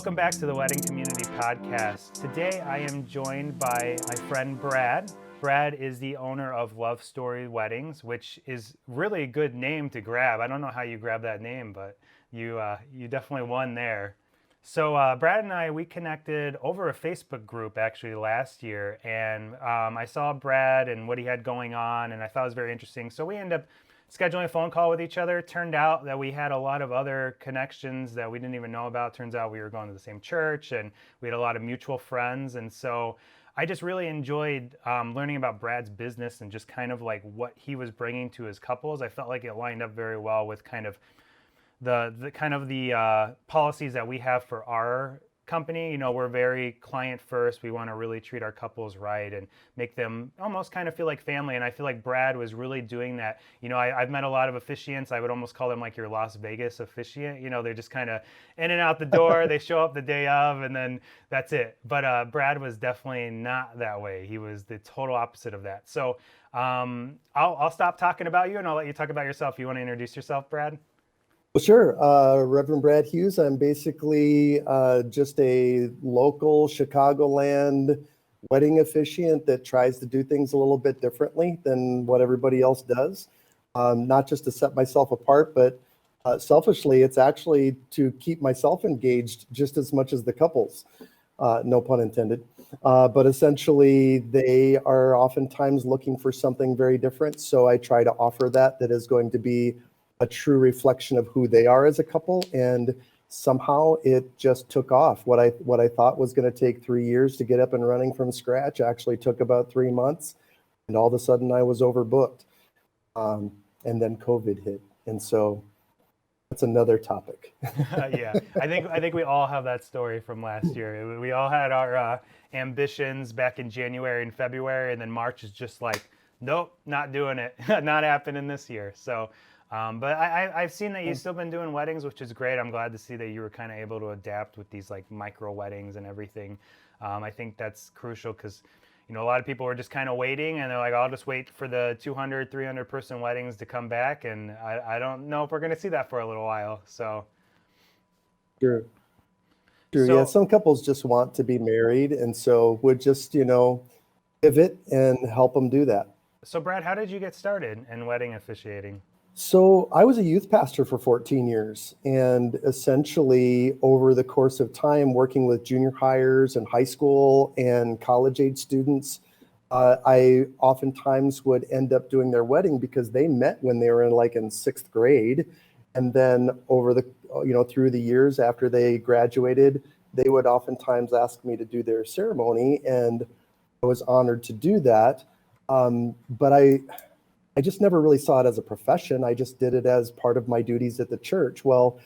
Welcome back to the Wedding Community Podcast. Today I am joined by my friend Brad. Brad is the owner of Love Story Weddings, which is really a good name to grab. I don't know how you grab that name, but you definitely won there. So Brad and I, we connected over a Facebook group actually last year, and I saw Brad and what he had going on, and I thought it was very interesting. So we ended up scheduling a phone call with each other. It turned out that we had a lot of other connections that we didn't even know about. Turns out we were going to the same church, and we had a lot of mutual friends. And so I just really enjoyed learning about Brad's business and just kind of like what he was bringing to his couples. I felt like it lined up very well with kind of the policies that we have for our company. You know, we're very client first. We want to really treat our couples right and make them almost kind of feel like family. And I feel like Brad was really doing that. You know, I've met a lot of officiants. I would almost call them like your Las Vegas officiant. You know, they're just kind of in and out the door. They show up the day of, and then that's it. But Brad was definitely not that way. He was the total opposite of that. So I'll stop talking about you and I'll let you talk about yourself. You want to introduce yourself, Brad? Well, sure. Reverend Brad Hughes. I'm basically just a local Chicagoland wedding officiant that tries to do things a little bit differently than what everybody else does. Not just to set myself apart, but selfishly, it's actually to keep myself engaged just as much as the couples. No pun intended. But essentially, they are oftentimes looking for something very different. So I try to offer that is going to be a true reflection of who they are as a couple, and somehow it just took off. What I thought was going to take 3 years to get up and running from scratch actually took about 3 months, and all of a sudden I was overbooked. And then COVID hit, and so that's another topic. Yeah, I think we all have that story from last year. We all had our ambitions back in January and February, and then March is just like, nope, not doing it, not happening this year. So. But I've seen that you've still been doing weddings, which is great. I'm glad to see that you were kind of able to adapt with these like micro weddings and everything. I think that's crucial because, you know, a lot of people were just kind of waiting and they're like, I'll just wait for the 200, 300 person weddings to come back. And I don't know if we're going to see that for a little while. So. Sure. Yeah, some couples just want to be married. And so would just, pivot and help them do that. So Brad, how did you get started in wedding officiating? So I was a youth pastor for 14 years, and essentially over the course of time working with junior hires and high school and college age students, I oftentimes would end up doing their wedding because they met when they were in sixth grade. And then through the years after they graduated, they would oftentimes ask me to do their ceremony, and I was honored to do that. But I just never really saw it as a profession. I just did it as part of my duties at the church. Well,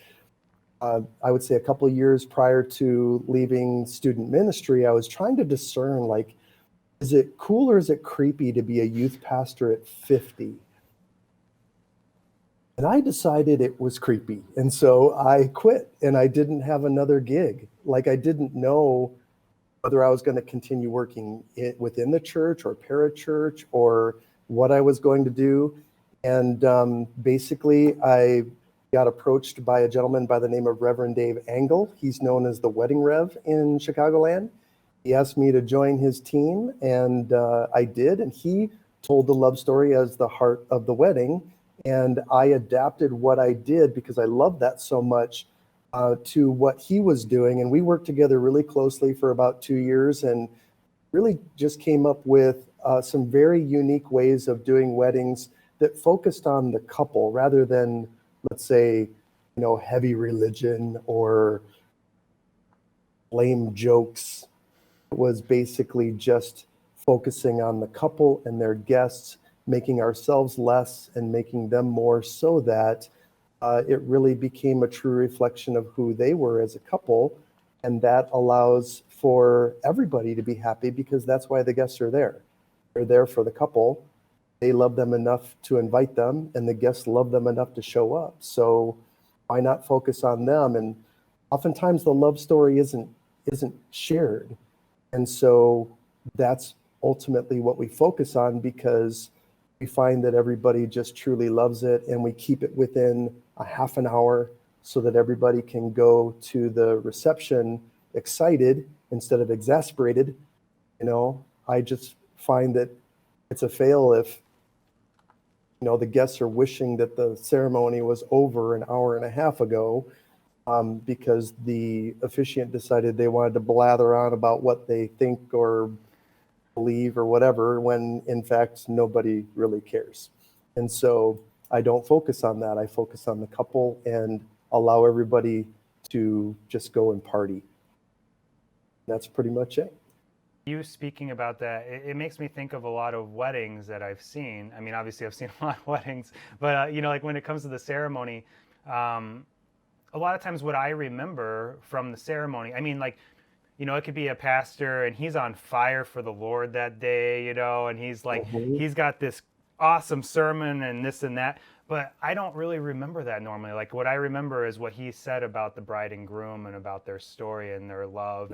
I would say a couple of years prior to leaving student ministry, I was trying to discern, is it cool or is it creepy to be a youth pastor at 50? And I decided it was creepy. And so I quit and I didn't have another gig. I didn't know whether I was going to continue working within the church or parachurch or what I was going to do. And basically, I got approached by a gentleman by the name of Reverend Dave Angle. He's known as the Wedding Rev in Chicagoland. He asked me to join his team, and I did. And he told the love story as the heart of the wedding. And I adapted what I did because I loved that so much to what he was doing. And we worked together really closely for about 2 years and really just came up with some very unique ways of doing weddings that focused on the couple rather than, let's say, heavy religion or lame jokes. It was basically just focusing on the couple and their guests, making ourselves less and making them more, so that it really became a true reflection of who they were as a couple. And that allows for everybody to be happy because that's why the guests are there. They're there for the couple. They love them enough to invite them, and the guests love them enough to show up. So why not focus on them? And oftentimes the love story isn't shared. And so that's ultimately what we focus on, because we find that everybody just truly loves it, and we keep it within a half an hour so that everybody can go to the reception excited instead of exasperated. I just find that it's a fail if the guests are wishing that the ceremony was over an hour and a half ago, because the officiant decided they wanted to blather on about what they think or believe or whatever, when in fact nobody really cares. And so I don't focus on that. I focus on the couple and allow everybody to just go and party. That's pretty much it. You speaking about that, it makes me think of a lot of weddings that I've seen. I mean, obviously I've seen a lot of weddings, but like when it comes to the ceremony, a lot of times what I remember from the ceremony, I mean, like, it could be a pastor and he's on fire for the Lord that day, and he's like, he's got this awesome sermon and this and that. But I don't really remember that normally. Like what I remember is what he said about the bride and groom and about their story and their love.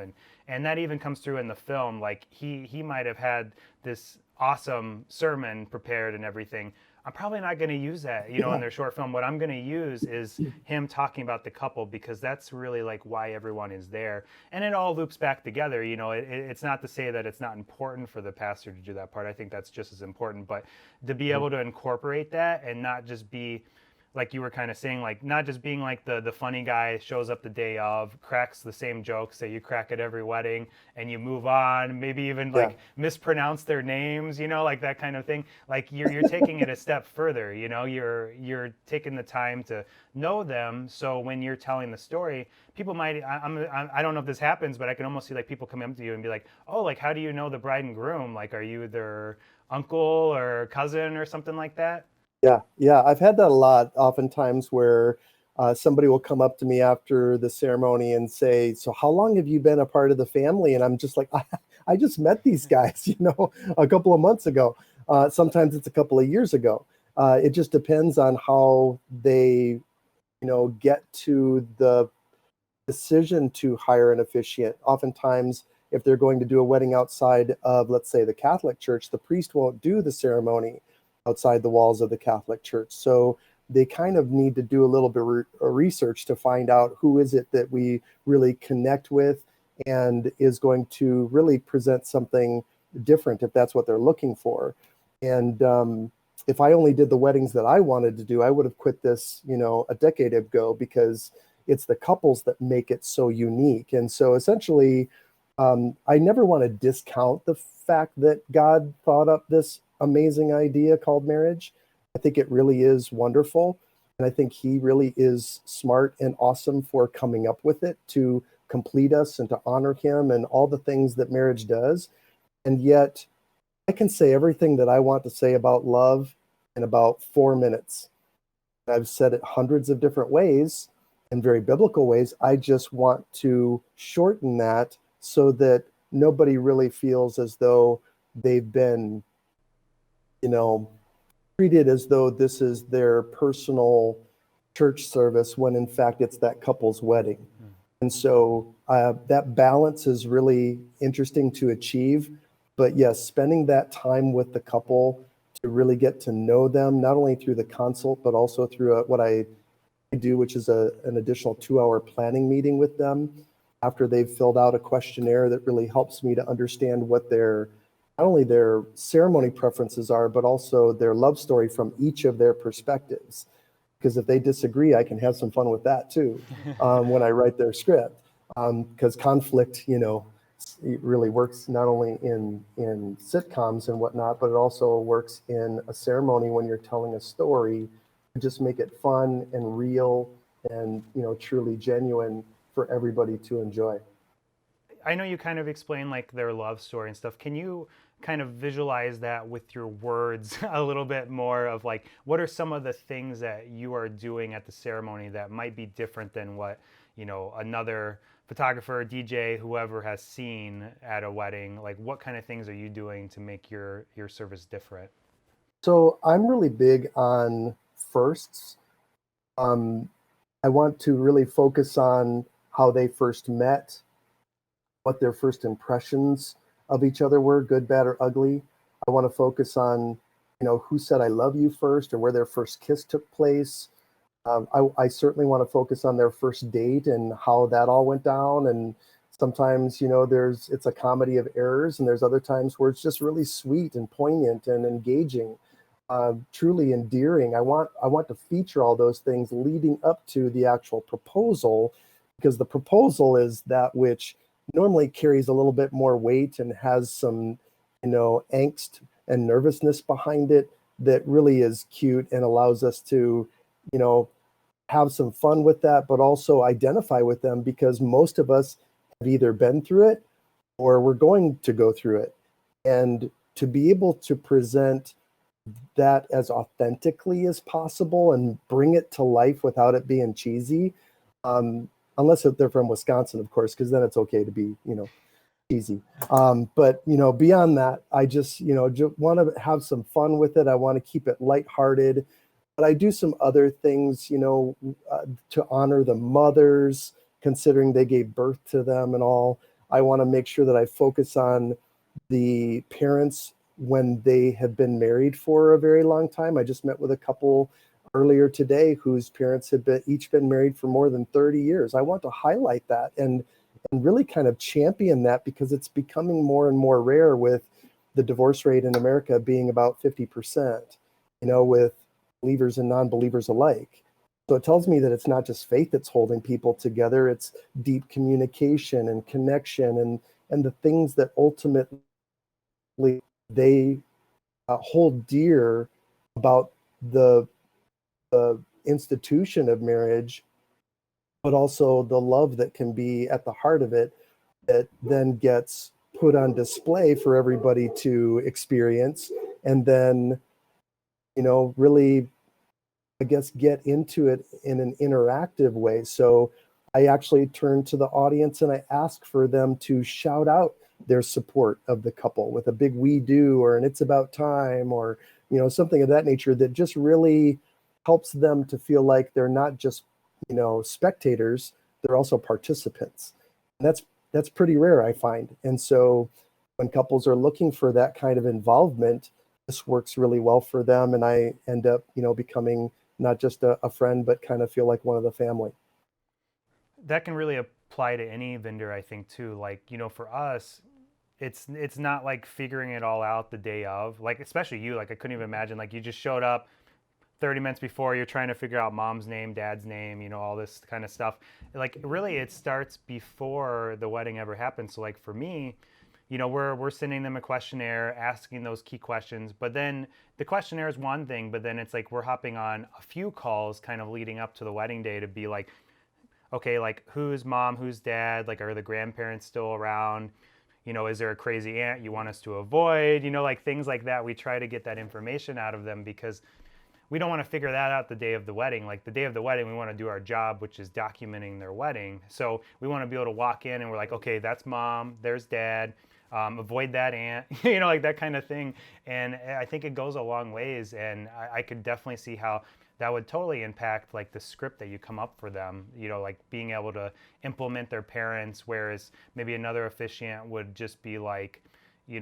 And that even comes through in the film. Like he might have had this awesome sermon prepared and everything. I'm probably not going to use that, in their short film. What I'm going to use is him talking about the couple, because that's really like why everyone is there. And it all loops back together. It's not to say that it's not important for the pastor to do that part. I think that's just as important. But to be able to incorporate that and not just be, like you were kind of saying, like not just being like the funny guy shows up the day of, cracks the same jokes that you crack at every wedding, and you move on, maybe even like mispronounce their names, like that kind of thing. Like you're taking it a step further, you're taking the time to know them. So when you're telling the story, people might, I don't know if this happens, but I can almost see like people come up to you and be like, oh, like, how do you know the bride and groom? Like, are you their uncle or cousin or something like that? Yeah. I've had that a lot, oftentimes, where somebody will come up to me after the ceremony and say, so how long have you been a part of the family? And I'm just like, I just met these guys, a couple of months ago. Sometimes it's a couple of years ago. It just depends on how they, get to the decision to hire an officiant. Oftentimes, if they're going to do a wedding outside of, let's say, the Catholic Church, the priest won't do the ceremony outside the walls of the Catholic Church. So they kind of need to do a little bit of research to find out who is it that we really connect with and is going to really present something different, if that's what they're looking for. And if I only did the weddings that I wanted to do, I would have quit this, a decade ago, because it's the couples that make it so unique. And so essentially, I never want to discount the fact that God thought up this amazing idea called marriage. I think it really is wonderful. And I think he really is smart and awesome for coming up with it to complete us and to honor him and all the things that marriage does. And yet I can say everything that I want to say about love in about 4 minutes. I've said it hundreds of different ways, in very biblical ways. I just want to shorten that so that nobody really feels as though they've been, treated as though this is their personal church service, when in fact it's that couple's wedding. And so that balance is really interesting to achieve. But yes, spending that time with the couple to really get to know them, not only through the consult, but also through what I do, which is an additional 2-hour planning meeting with them after they've filled out a questionnaire that really helps me to understand what not only their ceremony preferences are, but also their love story from each of their perspectives. Because if they disagree, I can have some fun with that too, when I write their script. Because conflict, it really works not only in sitcoms and whatnot, but it also works in a ceremony when you're telling a story. Just make it fun and real and, truly genuine for everybody to enjoy. I know you kind of explain like their love story and stuff. Can you kind of visualize that with your words a little bit more of like, what are some of the things that you are doing at the ceremony that might be different than what, another photographer, DJ, whoever has seen at a wedding? Like what kind of things are you doing to make your service different? So I'm really big on firsts. I want to really focus on how they first met, what their first impressions of each other were, good, bad, or ugly. I want to focus on, who said I love you first, or where their first kiss took place, I certainly want to focus on their first date and how that all went down. And sometimes, it's a comedy of errors, and there's other times where it's just really sweet and poignant and engaging, truly endearing. I want to feature all those things leading up to the actual proposal, because the proposal is that which normally carries a little bit more weight and has some, angst and nervousness behind it, that really is cute and allows us to, you know, have some fun with that, but also identify with them, because most of us have either been through it or we're going to go through it. And to be able to present that as authentically as possible and bring it to life without it being cheesy, unless they're from Wisconsin, of course, because then it's okay to be, cheesy. But beyond that, I just want to have some fun with it. I want to keep it lighthearted, but I do some other things, to honor the mothers, considering they gave birth to them and all. I want to make sure that I focus on the parents when they have been married for a very long time. I just met with a couple earlier today whose parents had each been married for more than 30 years. I want to highlight that and really kind of champion that, because it's becoming more and more rare, with the divorce rate in America being about 50%, with believers and non-believers alike. So it tells me that it's not just faith that's holding people together, it's deep communication and connection, and the things that ultimately they hold dear about the institution of marriage, but also the love that can be at the heart of it, that then gets put on display for everybody to experience, and then, really, I guess, get into it in an interactive way. So I actually turn to the audience and I ask for them to shout out their support of the couple with a big "we do" or an "it's about time," or something of that nature, that just really helps them to feel like they're not just spectators, they're also participants. And that's pretty rare, I find. And so when couples are looking for that kind of involvement, this works really well for them, and I end up becoming not just a friend, but kind of feel like one of the family. That can really apply to any vendor, I think, too. Like, for us, it's not like figuring it all out the day of. Like, especially you, like I couldn't even imagine, like, you just showed up 30 minutes before, you're trying to figure out mom's name, dad's name, all this kind of stuff. Like, really, it starts before the wedding ever happens. So, like, for me, we're sending them a questionnaire, asking those key questions, but then the questionnaire is one thing, but then it's like we're hopping on a few calls kind of leading up to the wedding day to be like, okay, like, who's mom, who's dad, like, are the grandparents still around? Is there a crazy aunt you want us to avoid? Like, things like that. We try to get that information out of them, because we don't want to figure that out the day of the wedding. Like, the day of the wedding, we want to do our job, which is documenting their wedding. So we want to be able to walk in and we're like, okay, that's mom, there's dad, avoid that aunt, like that kind of thing. And I think it goes a long ways. And I could definitely see how that would totally impact like the script that you come up for them, like being able to implement their parents, whereas maybe another officiant would just be like,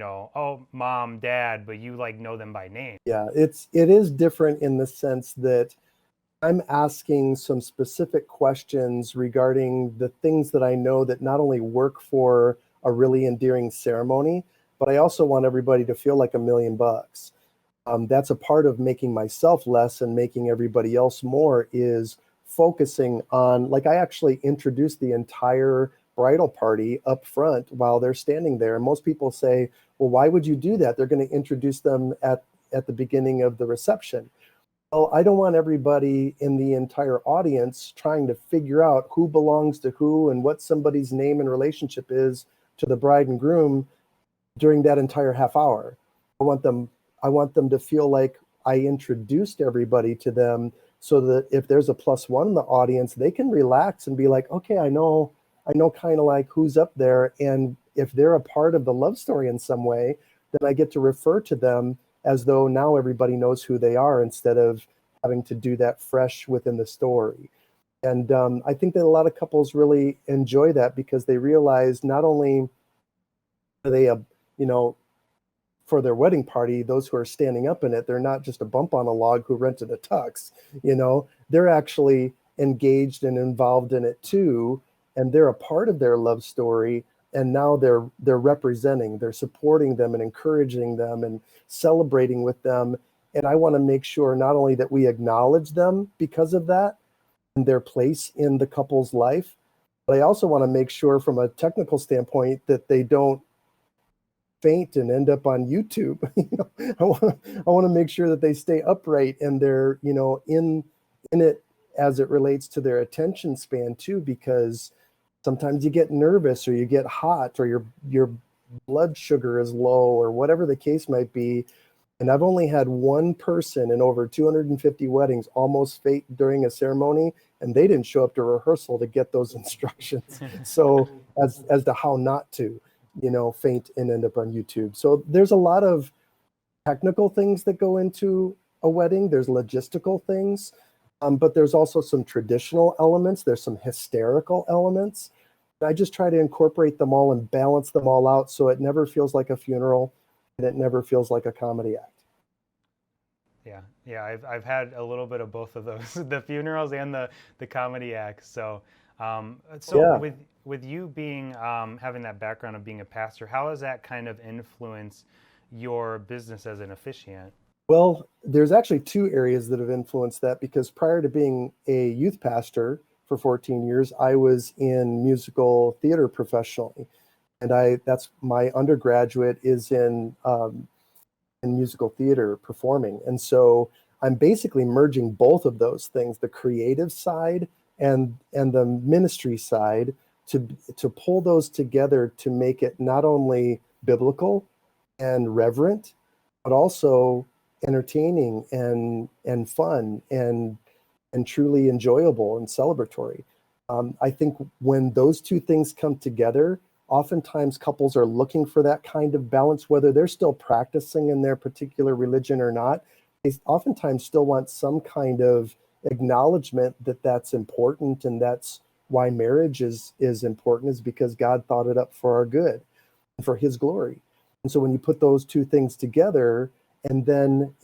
oh, mom, dad, but you like know them by name. Yeah, it is different in the sense that I'm asking some specific questions regarding the things that I know that not only work for a really endearing ceremony, but I also want everybody to feel like $1,000,000. That's a part of making myself less and making everybody else more, is focusing on, like, I actually introduce the entire bridal party up front while they're standing there. And most people say, well, why would you do that? They're going to introduce them at the beginning of the reception. Well, I don't want everybody in the entire audience trying to figure out who belongs to who and what somebody's name and relationship is to the bride and groom during that entire half hour. I want them to feel like I introduced everybody to them, so that if there's a +1 in the audience, they can relax and be like, okay, I know kind of like who's up there. And if they're a part of the love story in some way, then I get to refer to them as though now everybody knows who they are, instead of having to do that fresh within the story. And I think that a lot of couples really enjoy that, because they realize not only are they you know, for their wedding party, those who are standing up in it, they're not just a bump on a log who rented a tux, they're actually engaged and involved in it too, and they're a part of their love story. And now they're representing, they're supporting them and encouraging them and celebrating with them. And I want to make sure not only that we acknowledge them because of that and their place in the couple's life, but I also want to make sure from a technical standpoint that they don't faint and end up on YouTube. I want to make sure that they stay upright and they're, in it as it relates to their attention span too, because sometimes you get nervous or you get hot or your blood sugar is low or whatever the case might be. And I've only had one person in over 250 weddings almost faint during a ceremony, and they didn't show up to rehearsal to get those instructions. So as to how not to, faint and end up on YouTube. So there's a lot of technical things that go into a wedding. There's logistical things, but there's also some traditional elements. There's some hysterical elements. I just try to incorporate them all and balance them all out so it never feels like a funeral and it never feels like a comedy act. Yeah, I've had a little bit of both of those, the funerals and the comedy acts. So, Yeah. with you being having that background of being a pastor, how has that kind of influenced your business as an officiant? Well, there's actually two areas that have influenced that, because prior to being a youth pastor for 14 years, I was in musical theater professionally. And that's my undergraduate is in musical theater performing. And so I'm basically merging both of those things, the creative side and the ministry side, to pull those together to make it not only biblical and reverent, but also entertaining and fun and truly enjoyable and celebratory. I think when those two things come together, oftentimes couples are looking for that kind of balance, whether they're still practicing in their particular religion or not. They oftentimes still want some kind of acknowledgement that that's important, and that's why marriage is important, is because God thought it up for our good and for his glory. And so when you put those two things together and then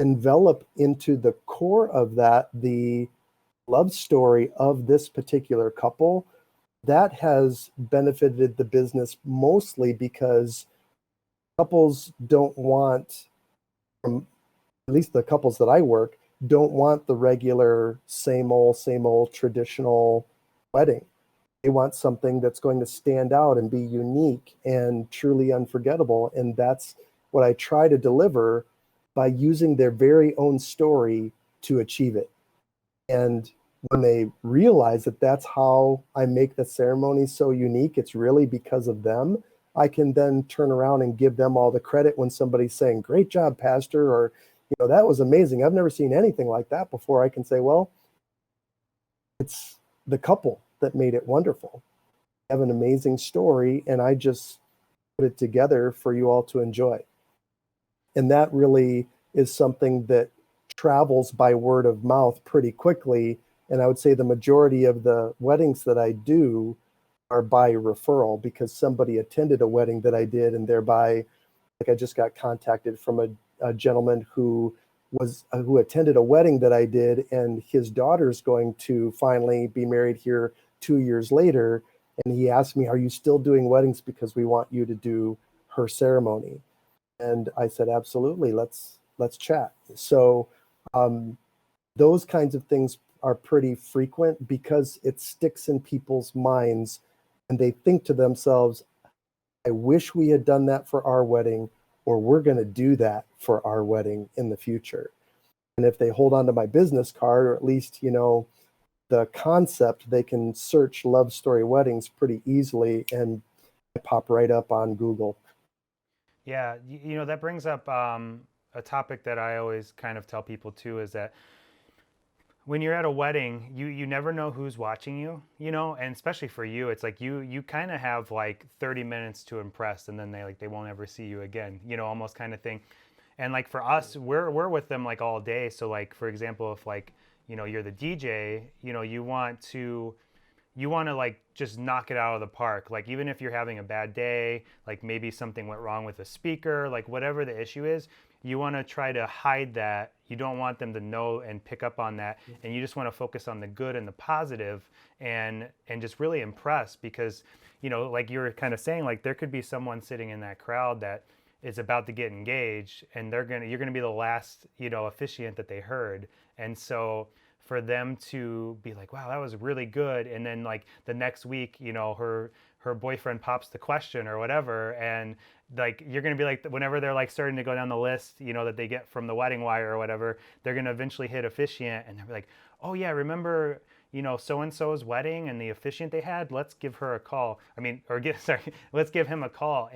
envelop into the core of that the love story of this particular couple, that has benefited the business mostly because couples don't want, from at least the couples that I work, don't want the regular same old traditional wedding. They want something that's going to stand out and be unique and truly unforgettable. And that's what I try to deliver by using their very own story to achieve it. And when they realize that that's how I make the ceremony so unique, it's really because of them, I can then turn around and give them all the credit when somebody's saying, "Great job, Pastor," or, "That was amazing. I've never seen anything like that before." I can say, "Well, it's the couple that made it wonderful. I have an amazing story, and I just put it together for you all to enjoy." And that really is something that travels by word of mouth pretty quickly. And I would say the majority of the weddings that I do are by referral, because somebody attended a wedding that I did, and thereby, like, I just got contacted from a gentleman who attended a wedding that I did, and his daughter's going to finally be married here 2 years later. And he asked me, "Are you still doing weddings? Because we want you to do her ceremony." And I said, "Absolutely, let's chat." So those kinds of things are pretty frequent because it sticks in people's minds, and they think to themselves, "I wish we had done that for our wedding," or "We're going to do that for our wedding in the future." And if they hold on to my business card, or at least, the concept, they can search love story weddings pretty easily, and I pop right up on Google. Yeah, that brings up a topic that I always kind of tell people too, is that when you're at a wedding, you never know who's watching you, and especially for you, it's like you kind of have like 30 minutes to impress, and then they won't ever see you again, almost kind of thing. And like for us, we're with them like all day. So like, for example, if like, you're the DJ, you want to you want to like just knock it out of the park. Like even if you're having a bad day, like maybe something went wrong with the speaker, like whatever the issue is, you want to try to hide that. You don't want them to know and pick up on that, and you just want to focus on the good and the positive, and just really impress. Because like you were kind of saying, like there could be someone sitting in that crowd that is about to get engaged, and you're gonna be the last officiant that they heard. And so for them to be like, wow, that was really good, and then like the next week her boyfriend pops the question or whatever, and like you're going to be like, whenever they're like starting to go down the list that they get from the wedding wire or whatever, they're going to eventually hit officiant, and they're like, oh yeah, remember so and so's wedding and the officiant they had, let's give her a call, I mean, or sorry, let's give him a call.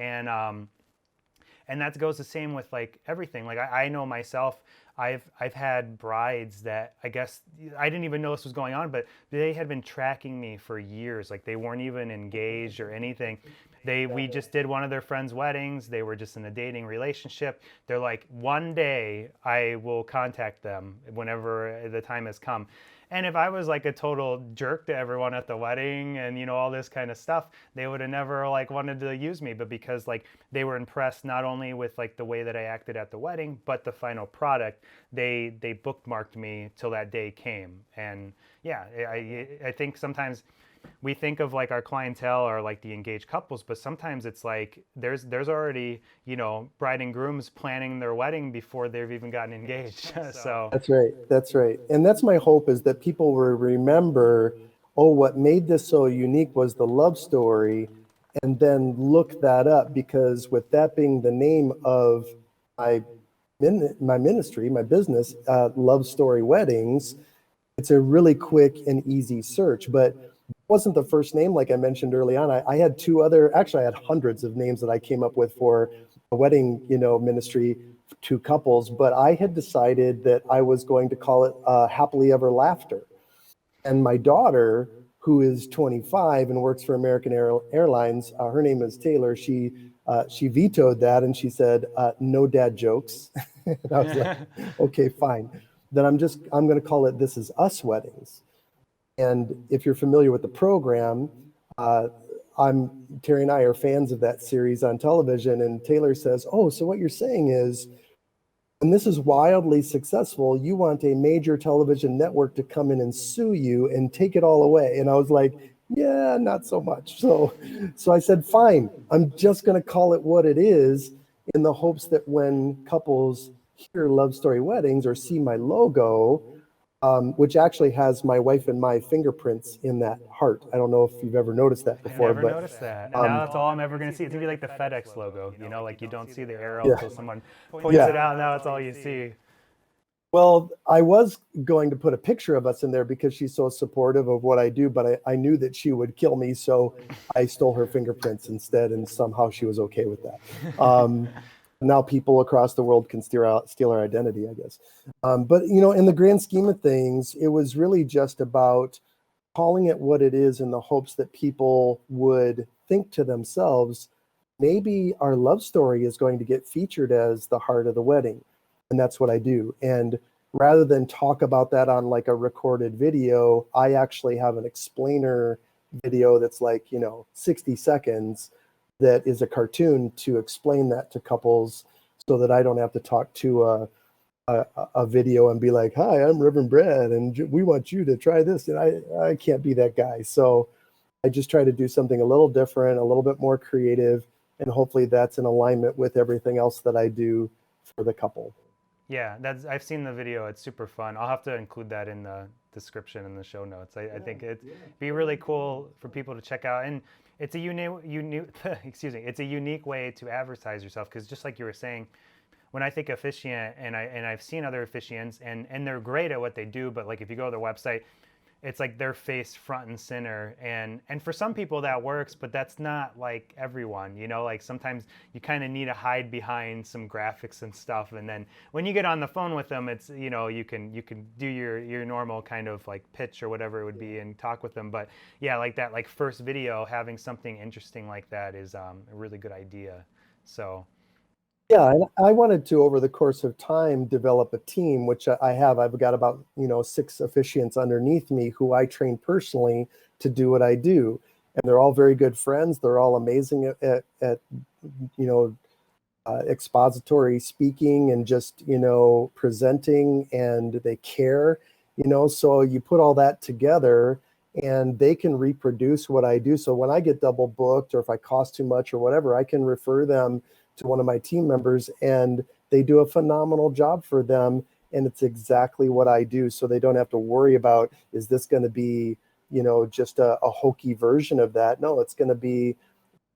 And that goes the same with like everything. Like I know myself, I've had brides that I guess I didn't even know this was going on, but they had been tracking me for years. Like they weren't even engaged or anything. We just did one of their friends' weddings. They were just in a dating relationship. They're like, one day I will contact them whenever the time has come. And if I was like a total jerk to everyone at the wedding and all this kind of stuff, they would have never like wanted to use me. But because like they were impressed not only with like the way that I acted at the wedding, but the final product, they bookmarked me till that day came. And yeah, I think sometimes we think of like our clientele or like the engaged couples, but sometimes it's like there's already bride and grooms planning their wedding before they've even gotten engaged. So That's right. That's right. And that's my hope, is that people will remember, oh, what made this so unique was the love story, and then look that up, because with that being the name of my my ministry, my business, Love Story Weddings, it's a really quick and easy search. But it wasn't the first name, like I mentioned early on. I had two other, actually, I had hundreds of names that I came up with for a wedding, ministry to couples. But I had decided that I was going to call it Happily Ever Laughter. And my daughter, who is 25 and works for American Airlines, her name is Taylor. She vetoed that, and she said, "No dad jokes." And I was like, "Okay, fine. Then I'm going to call it This Is Us Weddings." And if you're familiar with the program, Terry and I are fans of that series on television. And Taylor says, "Oh, so what you're saying is, when this is wildly successful, you want a major television network to come in and sue you and take it all away." And I was like, "Yeah, not so much." So I said, "Fine, I'm just going to call it what it is, in the hopes that when couples hear Love Story Weddings or see my logo, which actually has my wife and my fingerprints in that heart." I don't know if you've ever noticed that I before, never but noticed that. And now that's all I'm ever going to see. It's going to be like the FedEx logo, like you don't see the arrow yeah, until someone points it out. Now that's all you see. well, I was going to put a picture of us in there because she's so supportive of what I do, but I knew that she would kill me, so I stole her fingerprints instead, and somehow she was okay with that. Now people across the world can steal our identity, I guess. But in the grand scheme of things, it was really just about calling it what it is, in the hopes that people would think to themselves, maybe our love story is going to get featured as the heart of the wedding. And that's what I do. And rather than talk about that on like a recorded video, I actually have an explainer video that's like 60 seconds, that is a cartoon, to explain that to couples, so that I don't have to talk to a video and be like, "Hi, I'm Reverend Brad, and we want you to try this." And I can't be that guy. So I just try to do something a little different, a little bit more creative, and hopefully that's in alignment with everything else that I do for the couple. Yeah, I've seen the video. It's super fun. I'll have to include that in the description in the show notes. I think it'd be really cool for people to check out. And it's a unique excuse me, it's a unique way to advertise yourself, because just like you were saying, when I think officiant, and I've seen other officiants, and they're great at what they do, but like if you go to their website, it's like their face front and center, and for some people that works, but that's not like everyone. Like sometimes you kind of need to hide behind some graphics and stuff, and then when you get on the phone with them, it's you can do your normal kind of like pitch or whatever it would be and talk with them. But yeah, like that, like first video, having something interesting like that is a really good idea. So Yeah, and I wanted to, over the course of time, develop a team, which I have. I've got about, 6 officiants underneath me who I train personally to do what I do. And they're all very good friends. They're all amazing at you know, expository speaking and just, presenting, and they care, so you put all that together and they can reproduce what I do. So when I get double booked or if I cost too much or whatever, I can refer them to one of my team members and they do a phenomenal job for them. And it's exactly what I do. So they don't have to worry about, is this going to be, just a hokey version of that? No, it's going to be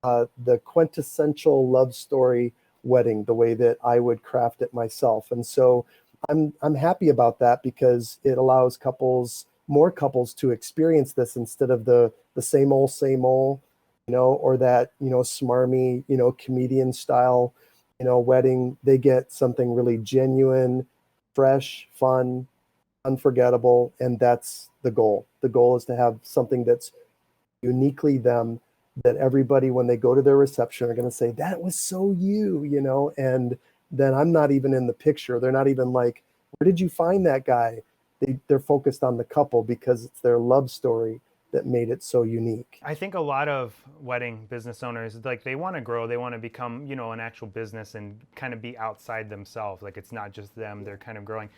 the quintessential love story wedding, the way that I would craft it myself. And so I'm happy about that because it allows more couples to experience this instead of the same old, or that, smarmy, comedian style, wedding. They get something really genuine, fresh, fun, unforgettable, and that's the goal. The goal is to have something that's uniquely them, that everybody, when they go to their reception, are going to say, that was so you, and then I'm not even in the picture. They're not even like, where did you find that guy? They're focused on the couple because it's their love story that made it so unique. I think a lot of wedding business owners, like, they want to grow, they want to become, an actual business and kind of be outside themselves. Like, it's not just them, they're kind of growing.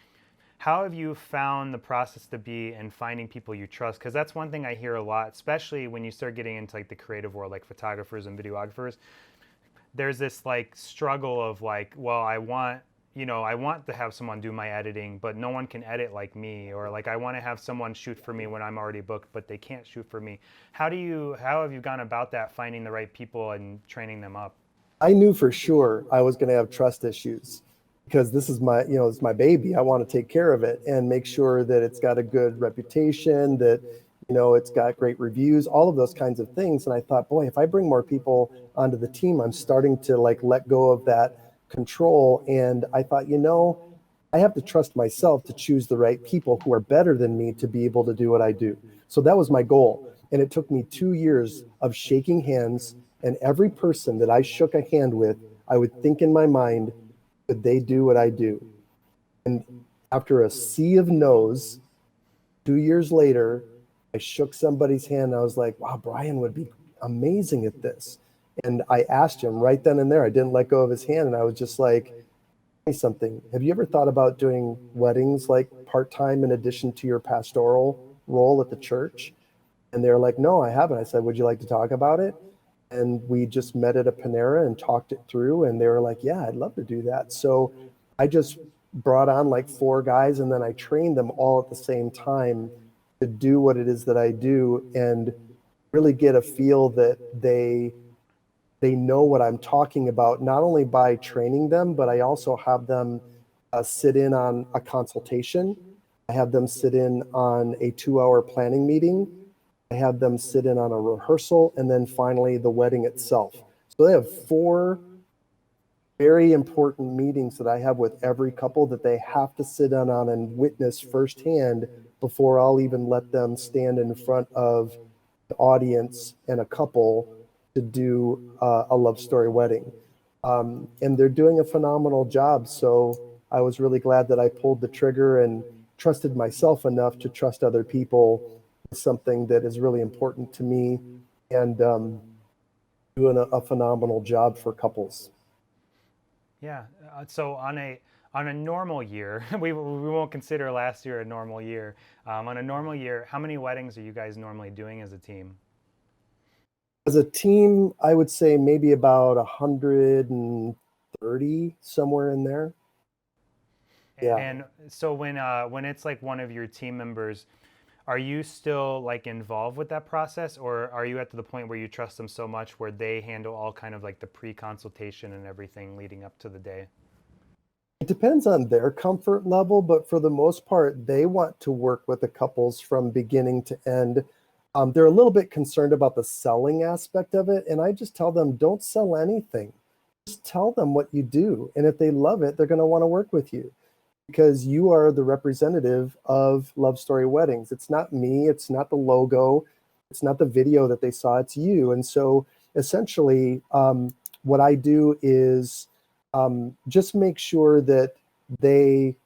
How have you found the process to be in finding people you trust? Because that's one thing I hear a lot, especially when you start getting into like the creative world, like photographers and videographers. There's this like struggle of like, well, I want to have someone do my editing, but no one can edit like me, or like I want to have someone shoot for me when I'm already booked, but they can't shoot for me. How have you gone about that, finding the right people and training them up? I knew for sure I was going to have trust issues because this is my, it's my baby. I want to take care of it and make sure that it's got a good reputation, that, it's got great reviews, all of those kinds of things. And I thought, boy, if I bring more people onto the team, I'm starting to like let go of that control. And I thought, I have to trust myself to choose the right people who are better than me to be able to do what I do. So that was my goal. And it took me 2 years of shaking hands, and every person that I shook a hand with, I would think in my mind, could they do what I do? And after a sea of no's, 2 years later, I shook somebody's hand. And I was like, wow, Brian would be amazing at this. And I asked him right then and there, I didn't let go of his hand. And I was just like, tell me something. Have you ever thought about doing weddings like part time in addition to your pastoral role at the church? And they're like, no, I haven't. I said, would you like to talk about it? And we just met at a Panera and talked it through. And they were like, yeah, I'd love to do that. So I just brought on like 4 guys and then I trained them all at the same time to do what it is that I do and really get a feel that they know what I'm talking about, not only by training them, but I also have them sit in on a consultation. I have them sit in on a 2-hour planning meeting. I have them sit in on a rehearsal, and then finally the wedding itself. So they have 4 very important meetings that I have with every couple that they have to sit in on and witness firsthand before I'll even let them stand in front of the audience and a couple to do a love story wedding. And they're doing a phenomenal job. So I was really glad that I pulled the trigger and trusted myself enough to trust other people with something that is really important to me, and doing a phenomenal job for couples. Yeah. So on a normal year, we won't consider last year a normal year. On a normal year, how many weddings are you guys normally doing as a team? As a team, I would say maybe about 130, somewhere in there. Yeah. And so when it's like one of your team members, are you still like involved with that process, or are you at the point where you trust them so much where they handle all kind of like the pre-consultation and everything leading up to the day? It depends on their comfort level, but for the most part, they want to work with the couples from beginning to end. They're a little bit concerned about the selling aspect of it, and I just tell them, don't sell anything. Just tell them what you do, and if they love it, they're going to want to work with you because you are the representative of Love Story Weddings. It's not me, it's not the logo, it's not the video that they saw, it's you. And so essentially, what I do is just make sure that they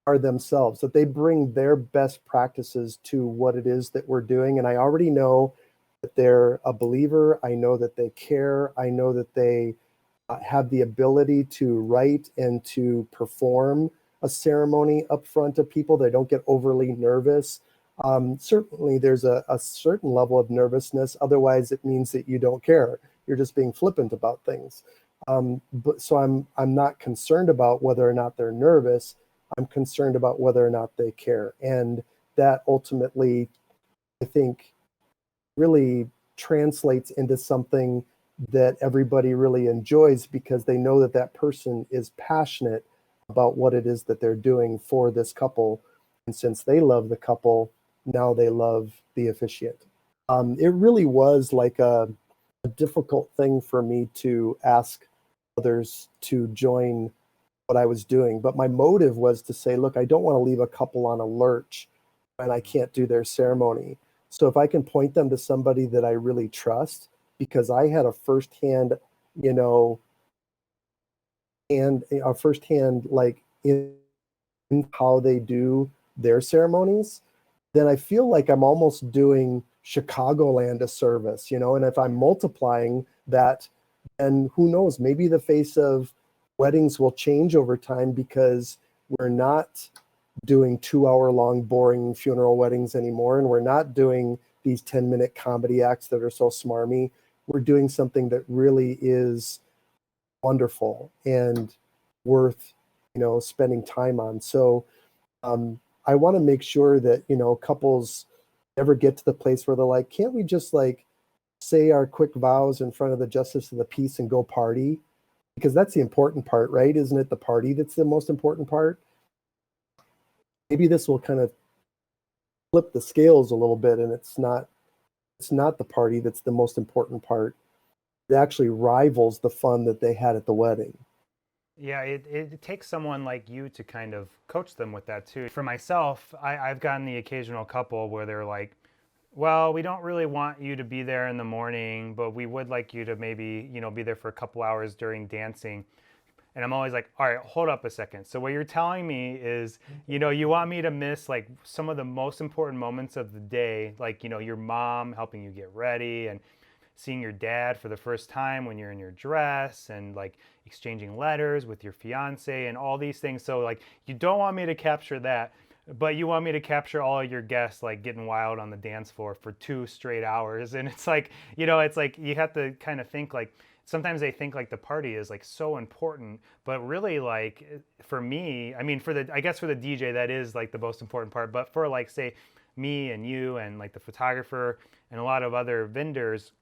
are themselves, that they bring their best practices to what it is that we're doing. And I already know that they're a believer. I know that they care. I know that they have the ability to write and to perform a ceremony up front of people. They don't get overly nervous. Certainly, there's a certain level of nervousness. Otherwise, it means that you don't care. You're just being flippant about things. But so I'm not concerned about whether or not they're nervous. I'm concerned about whether or not they care, and that ultimately, I think, really translates into something that everybody really enjoys because they know that that person is passionate about what it is that they're doing for this couple. And since they love the couple, now they love the officiant. It really was like a difficult thing for me to ask others to join what I was doing. But my motive was to say, look, I don't want to leave a couple on a lurch and I can't do their ceremony. So if I can point them to somebody that I really trust, because I had a firsthand, you know, and a firsthand like in how they do their ceremonies, then I feel like I'm almost doing Chicagoland a service, you know, and if I'm multiplying that, then who knows, maybe the face of weddings will change over time because we're not doing 2 hour long boring funeral weddings anymore. And we're not doing these 10-minute comedy acts that are so smarmy. We're doing something that really is wonderful and worth, you know, spending time on. So I want to make sure that, you know, couples never get to the place where they're like, can't we just like say our quick vows in front of the justice of the peace and go party? Because that's the important part, right? Isn't it the party that's the most important part? Maybe this will kind of flip the scales a little bit, and it's not the party that's the most important part. It actually rivals the fun that they had at the wedding. Yeah, it takes someone like you to kind of coach them with that too. For myself, I've gotten the occasional couple where they're like, well, we don't really want you to be there in the morning, but we would like you to maybe, be there for a couple hours during dancing. And I'm always like, all right, hold up a second. So what you're telling me is, you want me to miss like some of the most important moments of the day, like, your mom helping you get ready and seeing your dad for the first time when you're in your dress and like exchanging letters with your fiance and all these things. So like you don't want me to capture that, but you want me to capture all of your guests like getting wild on the dance floor for 2 straight hours. And it's like, it's like you have to kind of think like sometimes they think like the party is like so important, but really like for me, I mean I guess for the DJ that is like the most important part, but for like say me and you and like the photographer and a lot of other vendors,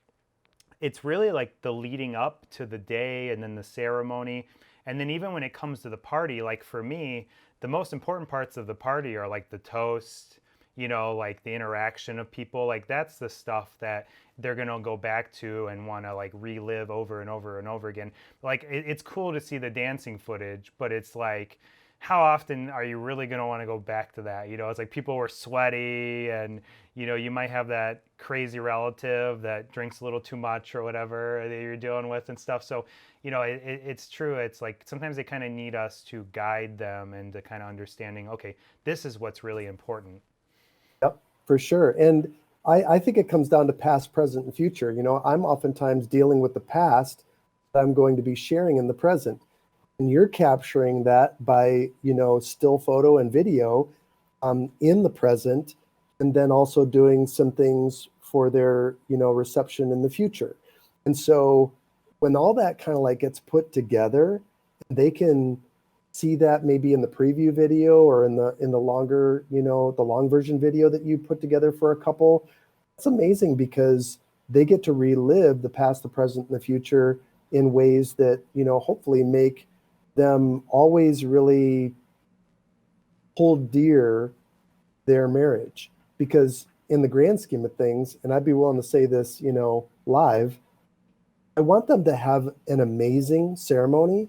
it's really like the leading up to the day and then the ceremony. And then even when it comes to the party, like for me, the most important parts of the party are like the toast, like the interaction of people. Like that's the stuff that they're going to go back to and want to like relive over and over and over again. Like it's cool to see the dancing footage, but it's like, how often are you really going to want to go back to that? It's like people were sweaty and, you might have that crazy relative that drinks a little too much or whatever that you're dealing with and stuff. So, it's true. It's like sometimes they kind of need us to guide them and to kind of understanding, okay, this is what's really important. Yep, for sure. And I think it comes down to past, present, and future. I'm oftentimes dealing with the past that I'm going to be sharing in the present. And you're capturing that by, still photo and video in the present, and then also doing some things for their, reception in the future. And so when all that kind of like gets put together, they can see that maybe in the preview video or in the longer, the long version video that you put together for a couple. It's amazing because they get to relive the past, the present, and the future in ways that, hopefully make them always really hold dear their marriage. Because in the grand scheme of things, and I'd be willing to say this, live, I want them to have an amazing ceremony,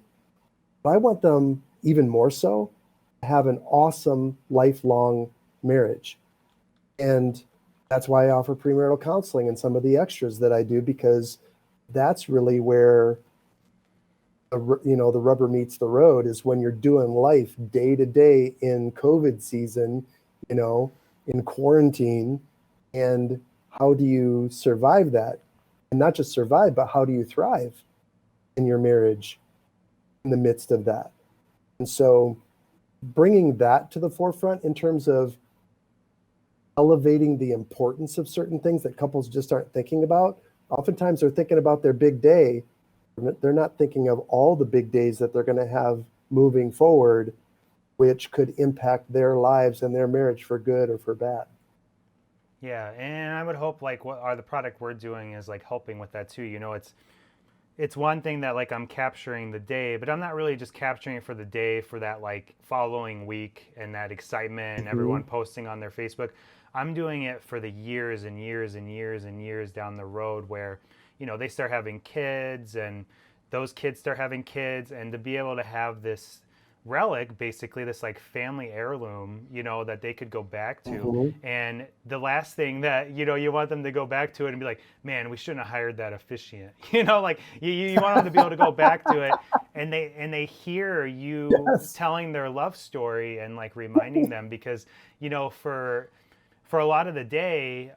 but I want them even more so to have an awesome lifelong marriage. And that's why I offer premarital counseling and some of the extras that I do, because that's really where the rubber meets the road is when you're doing life day to day in COVID season, in quarantine, and how do you survive that? And not just survive, but how do you thrive in your marriage in the midst of that? And so bringing that to the forefront in terms of elevating the importance of certain things that couples just aren't thinking about. Oftentimes they're thinking about their big day. They're not thinking of all the big days that they're going to have moving forward, which could impact their lives and their marriage for good or for bad. Yeah, and I would hope like what are the product we're doing is like helping with that too. It's one thing that like I'm capturing the day, but I'm not really just capturing it for the day for that like following week and that excitement and everyone posting on their Facebook. I'm doing it for the years and years and years and years down the road where, they start having kids and those kids start having kids, and to be able to have this relic, basically this like family heirloom, that they could go back to. And the last thing that, you want them to go back to it and be like, man, we shouldn't have hired that officiant. Like you want them to be able to go back to it and they hear you Yes. telling their love story and like reminding them because, for a lot of the day,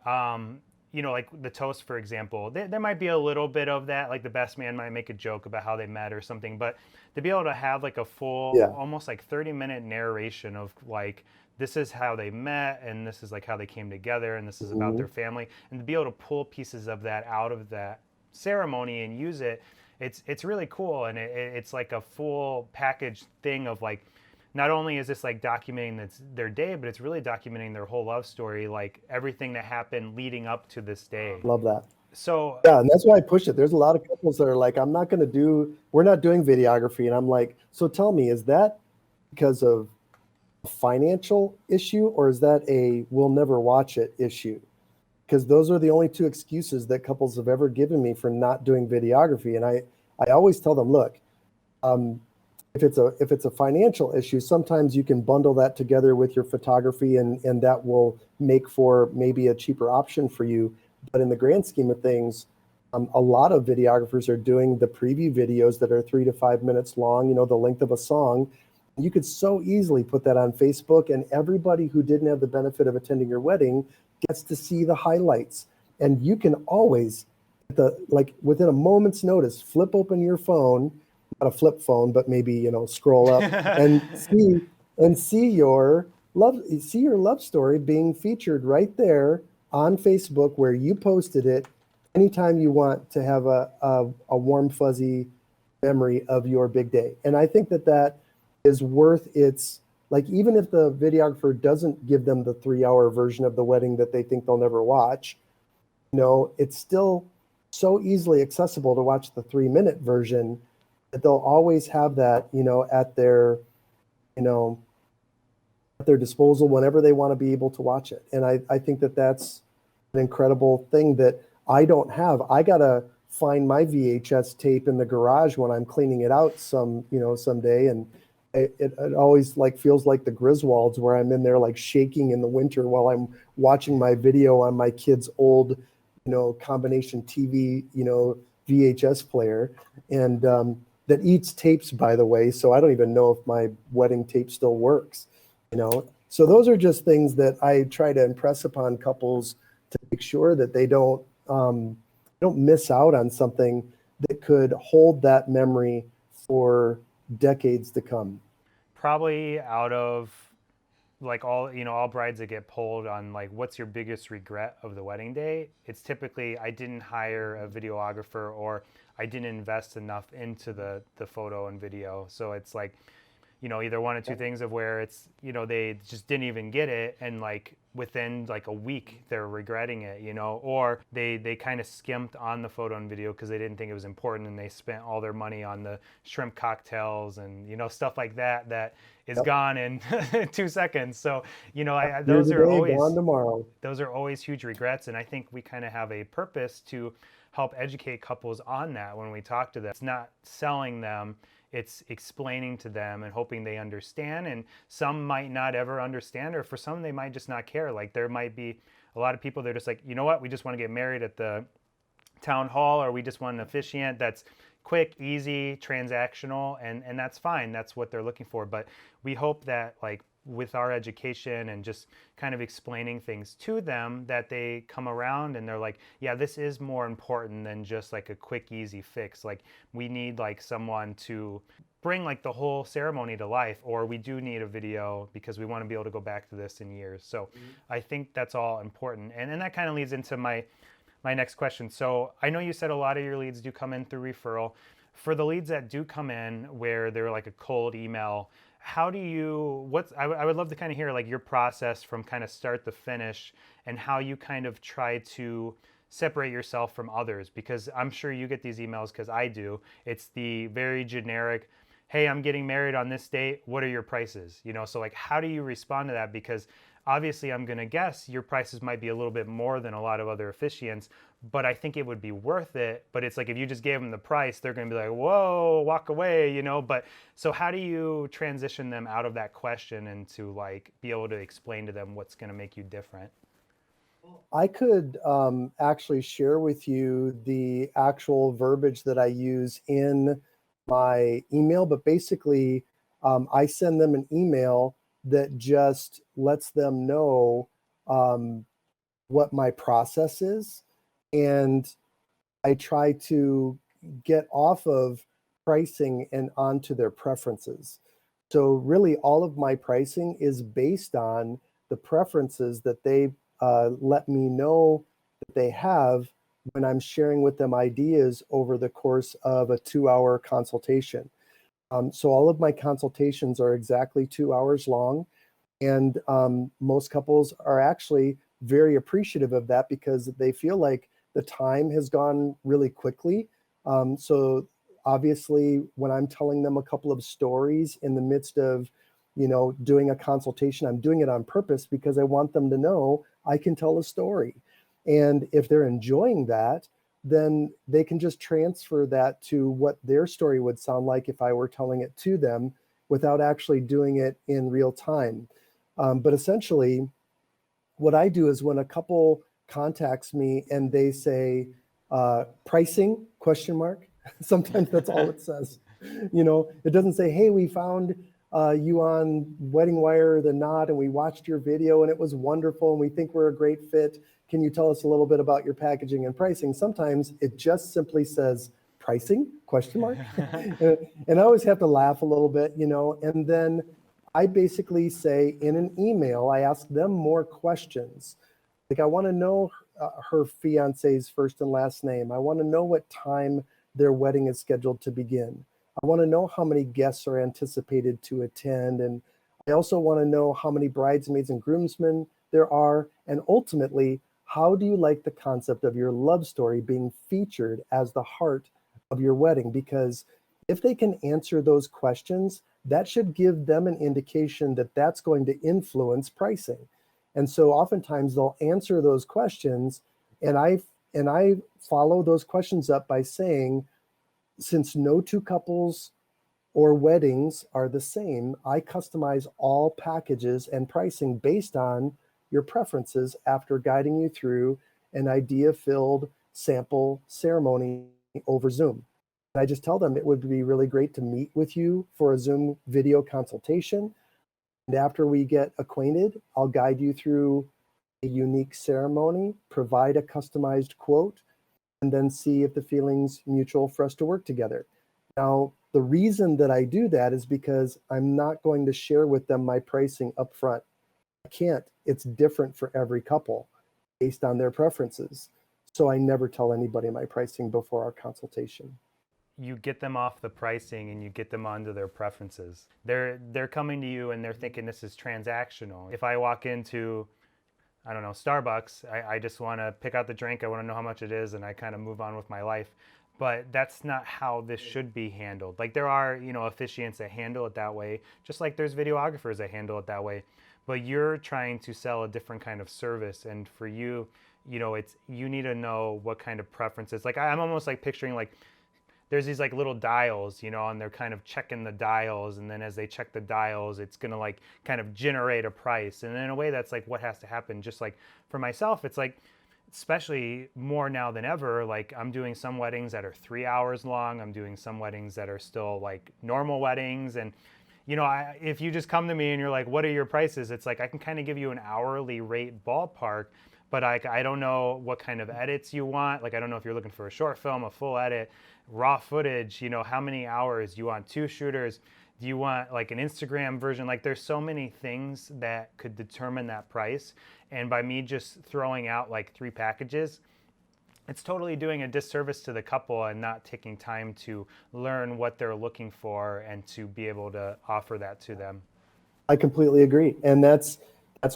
like the toast, for example, there might be a little bit of that, like the best man might make a joke about how they met or something, but to be able to have like a full, almost like 30-minute narration of like, this is how they met and this is like how they came together and this is about their family, and to be able to pull pieces of that out of that ceremony and use it, it's really cool. And it's like a full package thing of like, not only is this like documenting their day, but it's really documenting their whole love story, like everything that happened leading up to this day. Love that. So yeah, and that's why I push it. There's a lot of couples that are like, we're not doing videography. And I'm like, so tell me, is that because of a financial issue or is that a we'll never watch it issue? Because those are the only two excuses that couples have ever given me for not doing videography. And I always tell them, look, if it's a financial issue, sometimes you can bundle that together with your photography and that will make for maybe a cheaper option for you. But in the grand scheme of things, a lot of videographers are doing the preview videos that are 3 to 5 minutes long, the length of a song. You could so easily put that on Facebook, and everybody who didn't have the benefit of attending your wedding gets to see the highlights. And you can always, within a moment's notice, flip open your phone, not a flip phone, but maybe, scroll up and see your love story being featured right there on Facebook where you posted it anytime you want to have a warm, fuzzy memory of your big day. And I think that is worth its, like, even if the videographer doesn't give them the 3-hour version of the wedding that they think they'll never watch, it's still so easily accessible to watch the 3-minute version that they'll always have that, at their disposal whenever they want to be able to watch it. And I think that's an incredible thing that I don't have. I got to find my VHS tape in the garage when I'm cleaning it out someday. And it always like feels like the Griswolds where I'm in there like shaking in the winter while I'm watching my video on my kid's old, combination TV, VHS player. And that eats tapes, by the way. So I don't even know if my wedding tape still works, So those are just things that I try to impress upon couples to make sure that they don't miss out on something that could hold that memory for decades to come. probably out of like all brides that get polled on like what's your biggest regret of the wedding day, it's typically I didn't hire a videographer or I didn't invest enough into the photo and video. So it's like, either one or two things of where it's, they just didn't even get it. And like within like a week, they're regretting it, or they kind of skimped on the photo and video because they didn't think it was important. And they spent all their money on the shrimp cocktails and, stuff like that is gone in 2 seconds. So, those are always gone tomorrow. Those are always huge regrets. And I think we kind of have a purpose to help educate couples on that when we talk to them. It's not selling them, it's explaining to them and hoping they understand. And some might not ever understand, or for some, they might just not care. Like there might be a lot of people, they're just like, you know what, we just want to get married at the town hall, or we just want an officiant that's quick, easy, transactional, and that's fine. That's what they're looking for. But we hope that like with our education and just kind of explaining things to them, that they come around and they're like, yeah, this is more important than just like a quick, easy fix. Like we need like someone to bring like the whole ceremony to life, or we do need a video because we want to be able to go back to this in years. So I think that's all important. And that kind of leads into my next question. So I know you said a lot of your leads do come in through referral. For the leads that do come in where they're like a cold email, how do you, I would love to kind of hear like your process from kind of start to finish, and how you kind of try to separate yourself from others, because I'm sure you get these emails, because I do. It's the very generic, hey, I'm getting married on this date, what are your prices? So like how do you respond to that? Because obviously I'm going to guess your prices might be a little bit more than a lot of other officiants, but I think it would be worth it. But it's like if you just gave them the price, they're going to be like, whoa, walk away, But so how do you transition them out of that question and to like be able to explain to them what's going to make you different? I could actually share with you the actual verbiage that I use in my email, but basically, I send them an email that just lets them know um, what my process is. And I try to get off of pricing and onto their preferences. So really all of my pricing is based on the preferences that they let me know that they have when I'm sharing with them ideas over the course of a 2-hour consultation. So all of my consultations are exactly 2 hours long. And most couples are actually very appreciative of that because they feel like the time has gone really quickly. So obviously, when I'm telling them a couple of stories in the midst of, doing a consultation, I'm doing it on purpose because I want them to know I can tell a story. And if they're enjoying that, then they can just transfer that to what their story would sound like if I were telling it to them without actually doing it in real time. But essentially, what I do is when a couple contacts me and they say, pricing, question mark, sometimes that's all it says. It doesn't say, hey, we found you on Wedding Wire or The Knot, and we watched your video and it was wonderful and we think we're a great fit. Can you tell us a little bit about your packaging and pricing? Sometimes it just simply says pricing, question mark. And I always have to laugh a little bit, and then I basically say in an email, I ask them more questions. Like I want to know her fiance's first and last name. I want to know what time their wedding is scheduled to begin. I want to know how many guests are anticipated to attend. And I also want to know how many bridesmaids and groomsmen there are. And ultimately, how do you like the concept of your love story being featured as the heart of your wedding? Because if they can answer those questions, that should give them an indication that that's going to influence pricing. And so oftentimes they'll answer those questions, and I follow those questions up by saying, since no two couples or weddings are the same, I customize all packages and pricing based on your preferences after guiding you through an idea-filled sample ceremony over Zoom. I just tell them it would be really great to meet with you for a Zoom video consultation. And after we get acquainted, I'll guide you through a unique ceremony, provide a customized quote, and then see if the feeling's mutual for us to work together. Now, the reason that I do that is because I'm not going to share with them my pricing up front. I can't. It's different for every couple based on their preferences. So I never tell anybody my pricing before our consultation. You get them off the pricing and you get them onto their preferences. They're coming to you and they're thinking this is transactional. If I walk into, I don't know, Starbucks, I just want to pick out the drink, I want to know how much it is, and I kind of move on with my life. But that's not how this should be handled. Like there are, officiants that handle it that way, just like there's videographers that handle it that way. But you're trying to sell a different kind of service, and for you, it's you need to know what kind of preferences. Like I'm almost like picturing like there's these like little dials, and they're kind of checking the dials, and then as they check the dials, it's gonna like kind of generate a price. And in a way, that's like what has to happen. Just like for myself, it's like especially more now than ever, like I'm doing some weddings that are 3 hours long. I'm doing some weddings that are still like normal weddings. And, if you just come to me and you're like, what are your prices? It's like, I can kind of give you an hourly rate ballpark, but I don't know what kind of edits you want. Like, I don't know if you're looking for a short film, a full edit, raw footage, how many hours. Do you want 2 shooters? Do you want like an Instagram version? Like, there's so many things that could determine that price. And by me just throwing out like 3 packages, it's totally doing a disservice to the couple and not taking time to learn what they're looking for and to be able to offer that to them. I completely agree. And that's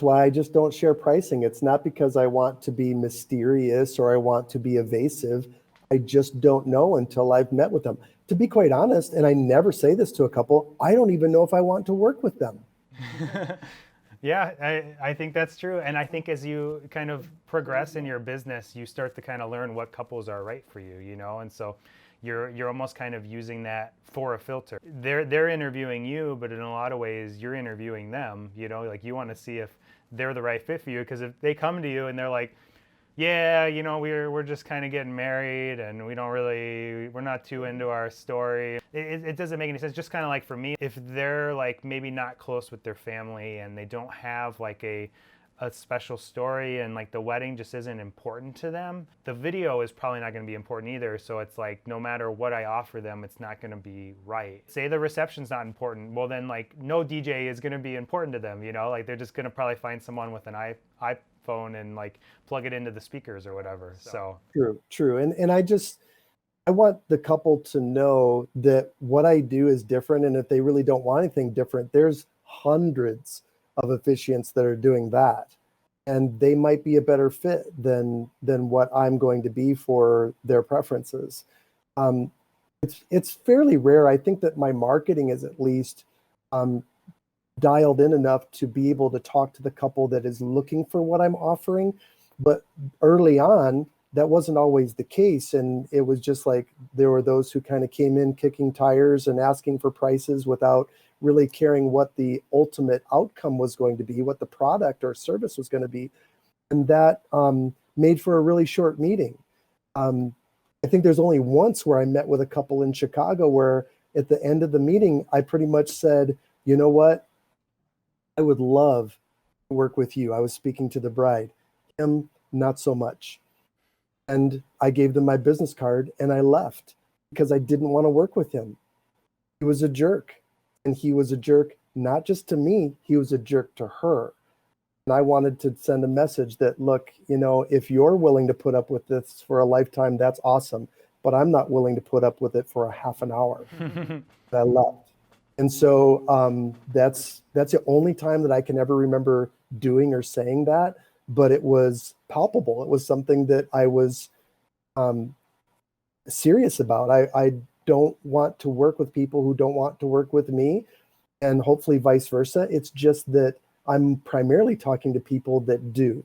why I just don't share pricing. It's not because I want to be mysterious or I want to be evasive. I just don't know until I've met with them. To be quite honest, and I never say this to a couple, I don't even know if I want to work with them. Yeah, I think that's true. And I think as you kind of progress in your business, you start to kind of learn what couples are right for you, And so you're almost kind of using that for a filter. They're interviewing you, but in a lot of ways you're interviewing them, like you want to see if they're the right fit for you. Because if they come to you and they're like, yeah, we're just kind of getting married and we're not too into our story. It doesn't make any sense. Just kind of like for me, if they're like maybe not close with their family and they don't have like a special story and like the wedding just isn't important to them, the video is probably not going to be important either. So it's like no matter what I offer them, it's not going to be right. Say the reception's not important, well then like no DJ is going to be important to them, like they're just going to probably find someone with an iPhone and like plug it into the speakers or whatever. So True. And I want the couple to know that what I do is different. And if they really don't want anything different, there's hundreds of officiants that are doing that. And they might be a better fit than what I'm going to be for their preferences. It's fairly rare. I think that my marketing is at least dialed in enough to be able to talk to the couple that is looking for what I'm offering. But early on, that wasn't always the case. And it was just like there were those who kind of came in kicking tires and asking for prices without really caring what the ultimate outcome was going to be, what the product or service was going to be. And that made for a really short meeting. I think there's only once where I met with a couple in Chicago where at the end of the meeting, I pretty much said, you know what? I would love to work with you. I was speaking to the bride. Him, not so much. And I gave them my business card and I left because I didn't want to work with him. He was a jerk. And he was a jerk, not just to me, he was a jerk to her. And I wanted to send a message that, look, if you're willing to put up with this for a lifetime, that's awesome. But I'm not willing to put up with it for a half an hour. I left. And so that's the only time that I can ever remember doing or saying that. But it was palpable. It was something that I was serious about. I don't want to work with people who don't want to work with me, and hopefully vice versa. It's just that I'm primarily talking to people that do.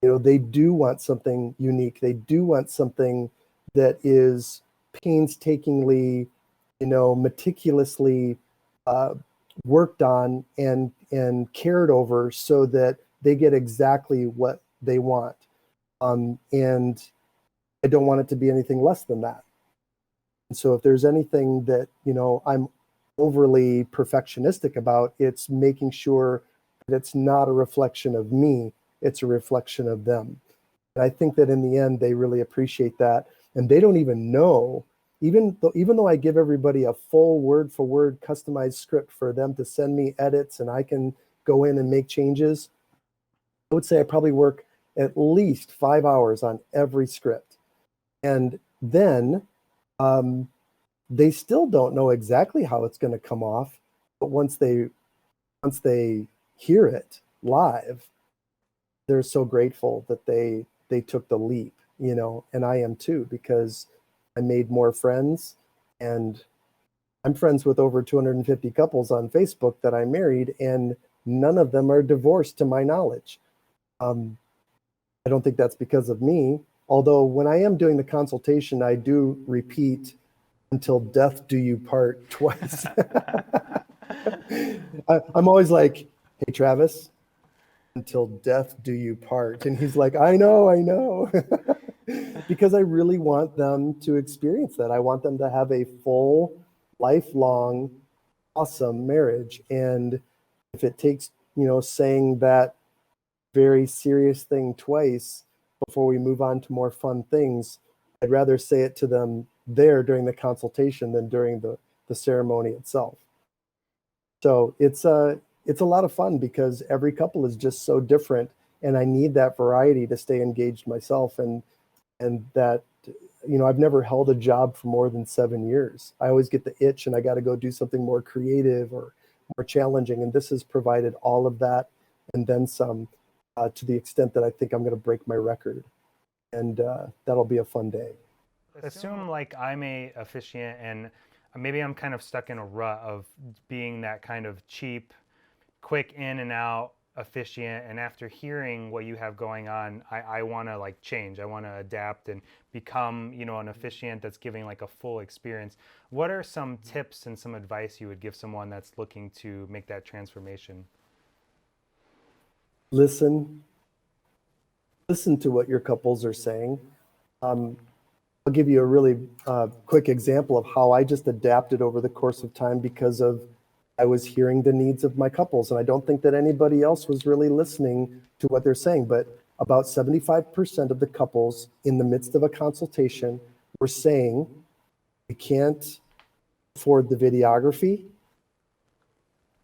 They do want something unique. They do want something that is painstakingly, meticulously worked on and cared over so that they get exactly what they want. And I don't want it to be anything less than that. And so if there's anything that, I'm overly perfectionistic about, it's making sure that it's not a reflection of me, it's a reflection of them. And I think that in the end, they really appreciate that. And they don't even know, even though I give everybody a full word for word customized script for them to send me edits and I can go in and make changes, I would say I probably work at least 5 hours on every script. And then they still don't know exactly how it's going to come off, but once they hear it live, they're so grateful that they took the leap, and I am too, because I made more friends, and I'm friends with over 250 couples on Facebook that I married, and none of them are divorced to my knowledge. I don't think that's because of me. Although when I am doing the consultation, I do repeat "until death do you part" twice. I'm always like, hey, Travis, until death do you part. And he's like, I know. Because I really want them to experience that. I want them to have a full, lifelong, awesome marriage. And if it takes, saying that very serious thing twice before we move on to more fun things, I'd rather say it to them there during the consultation than during the ceremony itself. So it's a lot of fun because every couple is just so different, and I need that variety to stay engaged myself. And that, I've never held a job for more than 7 years. I always get the itch and I got to go do something more creative or more challenging. And this has provided all of that and then some, to the extent that I think I'm going to break my record. And that'll be a fun day. Assume like I'm a officiant and maybe I'm kind of stuck in a rut of being that kind of cheap, quick in and out officiant, and after hearing what you have going on, I want to like change. I want to adapt and become, an officiant that's giving like a full experience. What are some tips and some advice you would give someone that's looking to make that transformation? Listen to what your couples are saying. I'll give you a really quick example of how I just adapted over the course of time because I was hearing the needs of my couples. And I don't think that anybody else was really listening to what they're saying, but about 75% of the couples in the midst of a consultation were saying, we can't afford the videography.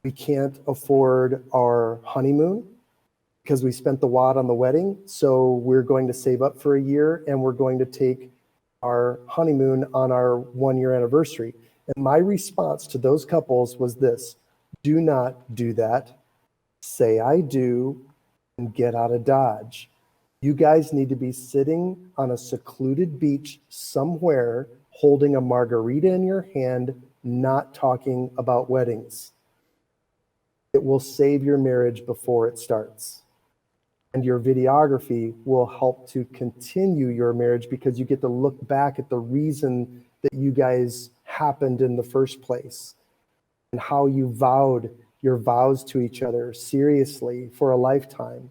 We can't afford our honeymoon because we spent the wad on the wedding. So we're going to save up for a year and we're going to take our honeymoon on our 1-year anniversary. And my response to those couples was this: do not do that. Say I do and get out of Dodge. You guys need to be sitting on a secluded beach somewhere, holding a margarita in your hand, not talking about weddings. It will save your marriage before it starts. And your videography will help to continue your marriage because you get to look back at the reason that you guys happened in the first place and how you vowed your vows to each other seriously for a lifetime,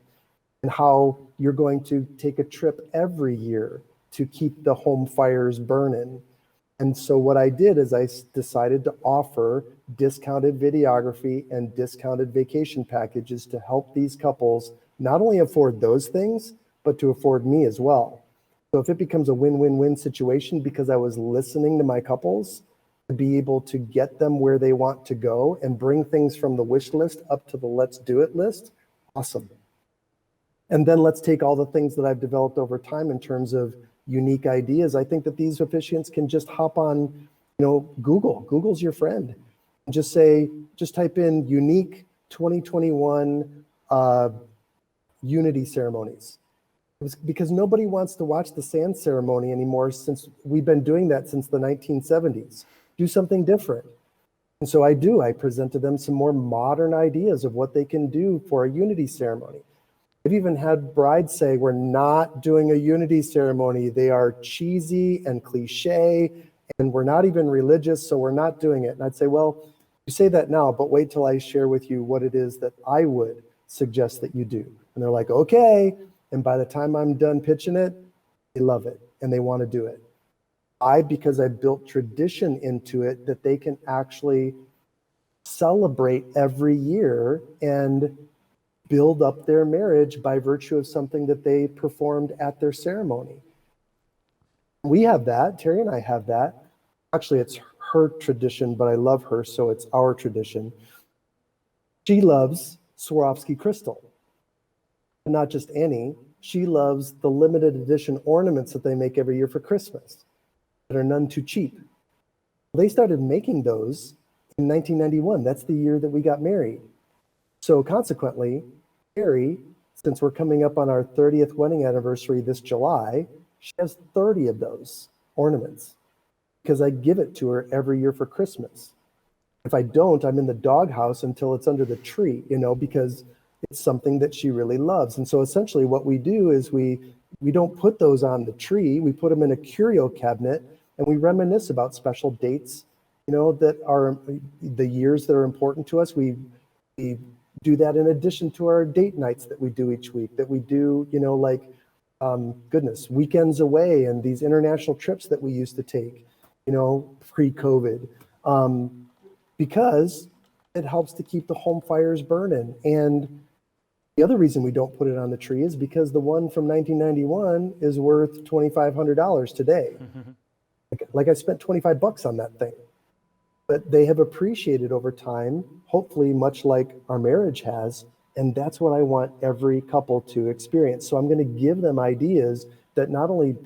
and how you're going to take a trip every year to keep the home fires burning. And so what I did is I decided to offer discounted videography and discounted vacation packages to help these couples not only afford those things, but to afford me as well. So if it becomes a win-win-win situation because I was listening to my couples, to be able to get them where they want to go and bring things from the wish list up to the let's do it list, awesome. And then let's take all the things that I've developed over time in terms of unique ideas. I think that these officiants can just hop on, Google. Google's your friend. And just type in unique 2021 unity ceremonies. Because nobody wants to watch the sand ceremony anymore since we've been doing that since the 1970s. Do something different. And so I present to them some more modern ideas of what they can do for a unity ceremony. I've even had brides say, we're not doing a unity ceremony. They are cheesy and cliche, and we're not even religious, so we're not doing it. And I'd say, well, you say that now, but wait till I share with you what it is that I would suggest that you do. And they're like, okay. And by the time I'm done pitching it, they love it and they want to do it. Because I built tradition into it, that they can actually celebrate every year and build up their marriage by virtue of something that they performed at their ceremony. We have that. Terry and I have that. Actually, it's her tradition, but I love her, so it's our tradition. She loves Swarovski crystal. And not just any. She loves the limited edition ornaments that they make every year for Christmas that are none too cheap. They started making those in 1991. That's the year that we got married. So consequently, Terry, since we're coming up on our 30th wedding anniversary this July, she has 30 of those ornaments because I give it to her every year for Christmas. If I don't, I'm in the doghouse until it's under the tree, because it's something that she really loves. And so essentially what we do is we don't put those on the tree. We put them in a curio cabinet and we reminisce about special dates, that are the years that are important to us. We do that in addition to our date nights that we do each week, that we do, weekends away and these international trips that we used to take, pre-COVID, because it helps to keep the home fires burning. And the other reason we don't put it on the tree is because the one from 1991 is worth $2,500 today. Like I spent $25 on that thing. But they have appreciated over time, hopefully much like our marriage has, and that's what I want every couple to experience. So I'm going to give them ideas that not only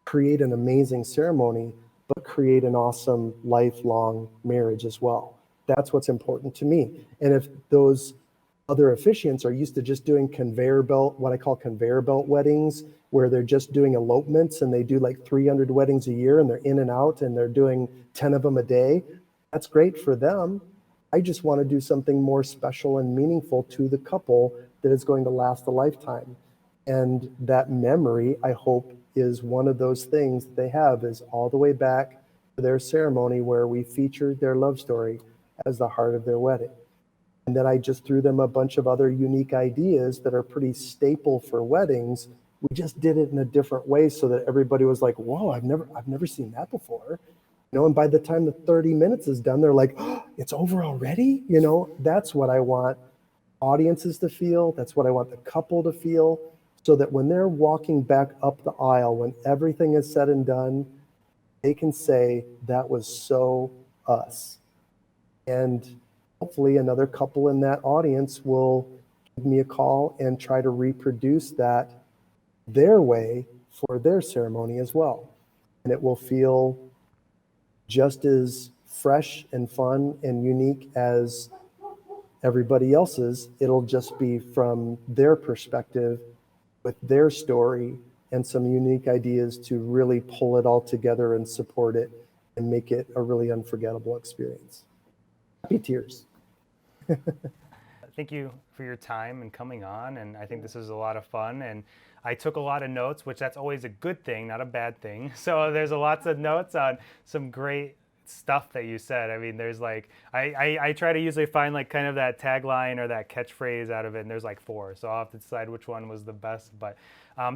create an amazing ceremony, but create an awesome lifelong marriage as well. That's what's important to me. And if those other officiants are used to just doing what I call conveyor belt weddings, where they're just doing elopements and they do like 300 weddings a year and they're in and out and they're doing 10 of them a day, that's great for them. I just want to do something more special and meaningful to the couple that is going to last a lifetime. And that memory, I hope, is one of those things that they have, is all the way back to their ceremony where we featured their love story as the heart of their wedding. And then I just threw them a bunch of other unique ideas that are pretty staple for weddings. We just did it in a different way so that everybody was like, whoa, I've never seen that before. And by the time the 30 minutes is done, they're like, oh, it's over already? That's what I want audiences to feel. That's what I want the couple to feel, so that when they're walking back up the aisle, when everything is said and done, they can say, that was so us. And hopefully another couple in that audience will give me a call and try to reproduce that their way for their ceremony as well. And it will feel just as fresh and fun and unique as everybody else's. It'll just be from their perspective with their story and some unique ideas to really pull it all together and support it and make it a really unforgettable experience. Happy tears. Thank you for your time and coming on. And I think this is a lot of fun. And I took a lot of notes, which that's always a good thing, not a bad thing. So there's lots of notes on some great stuff that you said. I mean, there's like, I try to usually find like kind of that tagline or that catchphrase out of it. And there's like 4. So I'll have to decide which one was the best. But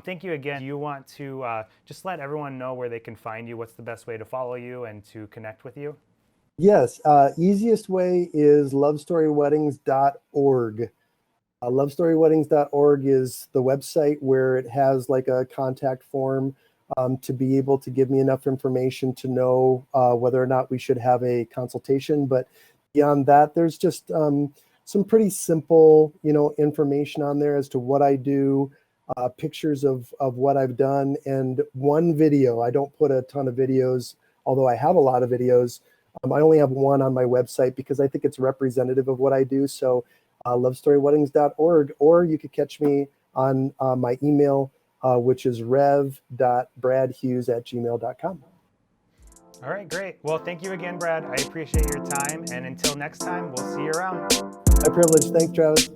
thank you again. Do you want to just let everyone know where they can find you? What's the best way to follow you and to connect with you? Yes, easiest way is lovestoryweddings.org. Lovestoryweddings.org is the website where it has like a contact form to be able to give me enough information to know whether or not we should have a consultation. But beyond that, there's just some pretty simple, information on there as to what I do, pictures of what I've done, and one video. I don't put a ton of videos, although I have a lot of videos. I only have one on my website because I think it's representative of what I do. So lovestoryweddings.org, or you could catch me on my email, which is rev.bradhughes@gmail.com. All right, great. Well, thank you again, Brad. I appreciate your time. And until next time, we'll see you around. My privilege. Thanks, Travis.